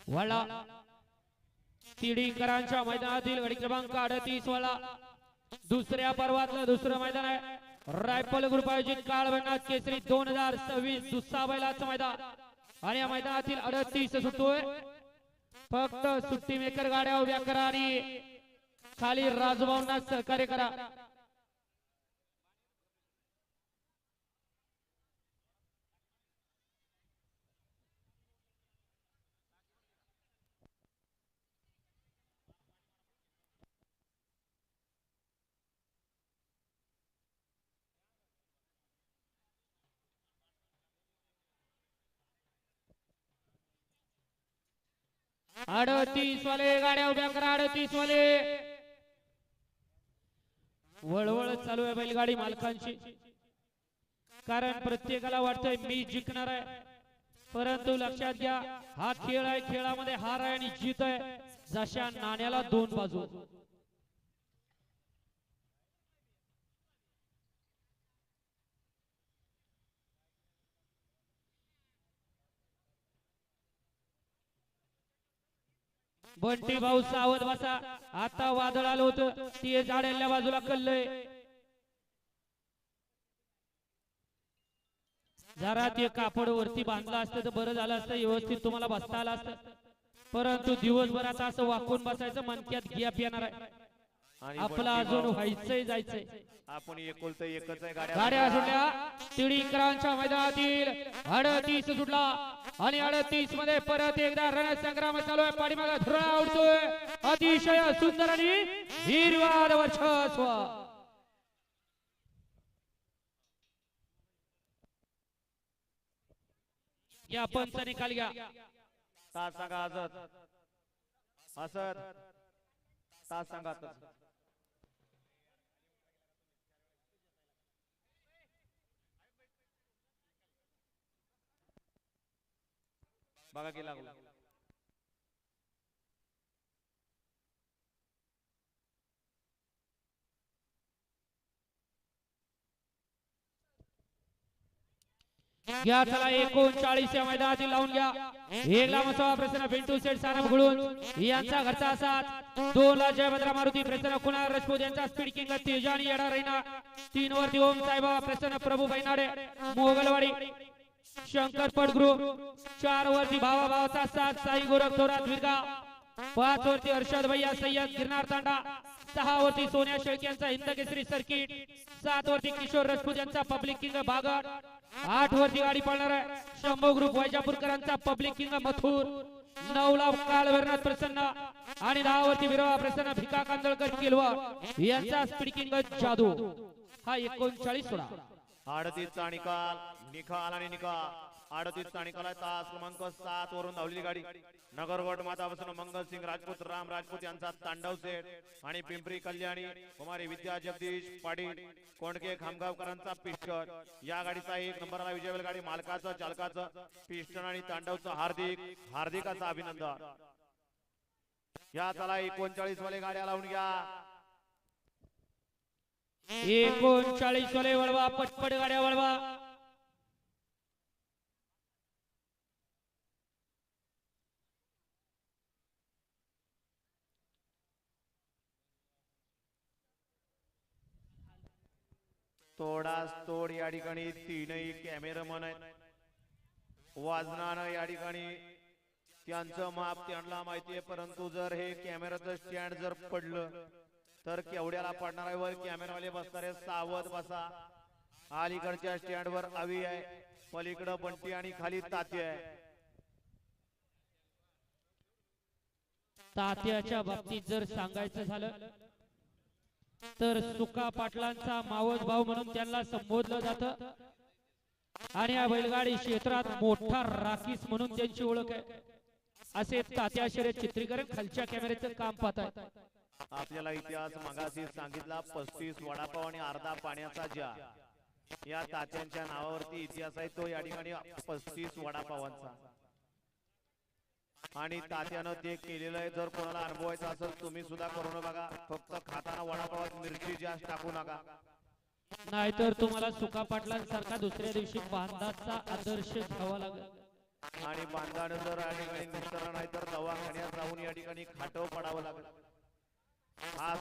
वळा तिडीकरांच्या मैदानातील गडी क्रमांक 38 वाला दुसऱ्या पर्वातलं दुसरं मैदान आहे। रायफल ग्रुप आयोजित काळवंडा केसरी 2026 दुसरा बैलाचं मैदान आणि या मैदानातील 38 सुटतोय। फक्त सुट्टी मेकर गाड्या उभ्या करा आणि खाली राजभावना सहकार्य करा। अडतीस वाले गाड्या उभ्या करा। 38 वाले वळवळ चालू आहे बैलगाडी मालकांची, कारण प्रत्येकाला वाटतंय मी जिंकणार आहे, परंतु लक्षात घ्या हा खेळ आहे, खेळामध्ये हार आहे आणि जीत आहे, जशा नाण्याला दोन बाजू। बंटी भाऊ सावध बसा, आता वादळ आलं होतं, ती झाडाच्या बाजूला कल्लय, जरा ते कापड वरती बांधलं असतं तर बरं झालं असतं, व्यवस्थित तुम्हाला बसता आलं असतं, परंतु दिवसभरात असं वाकून बसायचं, मनक्यात गॅप येणार आहे, आपला अजून व्हायचंय जायचंय। आपण एकुलतं एकच आहे गाड्या सुटल्या तिडीकरांच्या मैदानातील 38 सुटला आणि 38 मध्ये परत एकदा रणसंग्राम चालू आहे। पाठीमागे धुरळा उडतोय, अतिशय सुंदर आणि निर्वाद वर्चस्व। या पंच निकाल घ्या। तास सांगा असत तास सांगा बघा की लागू घ्या चला 39 या मैदानातील लावून घ्या। एक लांबचा प्रसन्न पिंटू सेठ सारम घुळून यांचा घरचा साथ, 2 ला जयभद्रा मारुती प्रसन्न कुणाल राजपूत यांचा स्पीड किंग तेजानी येडा रैना, 3 वरती ओम साईबाबा प्रसन्न प्रभू बैनाडे मोगलवाडी शंकर पडग्रुप, 4 वरती भावा भावाचा साथ साई गोरख थोरात विरगा, 5 वरती हर्षद भैया सय्यद गिरनार तांडा, 6 वरती सोन्या शेळके यांचा हिंद केसरी सर्किट, 7 वरती किशोर राजपूत यांचा पब्लिक किंग बागड, 8 वरती गाडी पळणार आहे शंभू ग्रुप वैजापूरकरांचा पब्लिक किंग मथुर, 9 ला काळवर्णात प्रसन्न आणि 10 वरती विरवा प्रसन्न भिका कांदळकर किलवर यांचा स्पीड किंग जादू। हा 39 सोडा 38 चा निकाल आणि निकाल 38 चा निकाल आहे। तास क्रमांक 7 वरून धावलेली गाडी नगरगोट मातापासून मंगल सिंग राजपूत राम राजपूत यांचा तांडव सेठ आणि पिंपरी कल्याणी कुमारी विद्या जगदीश पाटील कोंडके खामगावकरांचा पिस्टन, या गाडीचा 1 नंबरला विजय गाडी मालकाचं चालकाचं पिस्टन आणि तांडवचं हार्दिकाचं अभिनंदन। या चला 39 वाले गाड्या लावून घ्या। 39 वाले वळवा, पटपट गाड्या वळवा। तोडास तोड या ठिकाणी तीनही कॅमेरामन आहेत, वाजनानं या ठिकाणी त्यांचं माप त्यांना माहिती आहे, परंतु जर हे कॅमेराचं स्टँड जर पडलं तर केवढ्याला पडणार आहे। वर कॅमेरावाले बसणारे सावध बसा, अलीकडच्या स्टँड वर आवी आहे, पलीकडं बंटी आणि खाली तात्या आहे। तात्याच्या बाबतीत जर सांगायचं झालं तर सुका पाटलांचा मावस भाऊ म्हणून त्यांना संबोधलं जातं आणि या बैलगाडी क्षेत्रात मोठा राखीस म्हणून त्यांची ओळख आहे। असे तात्या शर्यत चित्रीकरण खालच्या कॅमेऱ्याचं काम पाहतात। आपल्याला इतिहास मगाशी सांगितला 35 वडापाव आणि अर्धा पाण्याचा जार, या तात्यांच्या नावावरती इतिहास आहे तो या ठिकाणी 35 वडापावांचा, आणि तात्यानं ते केलेलं आहे। जर कोणाला अनुभवायचा असेल तुम्ही सुद्धा करून बघा, फक्त खाताना वडापावात मिरची जास्त टाकू नका, नाहीतर तुम्हाला सुका पाटलांसारखा दुसऱ्या दिवशी बांधाचा आदर्श घ्यावा लागेल। आणि बांधानं जर या ठिकाणी निसरलं नाही तर दवाखान्यात जाऊन या ठिकाणी खाटव पडावं लागेल. हा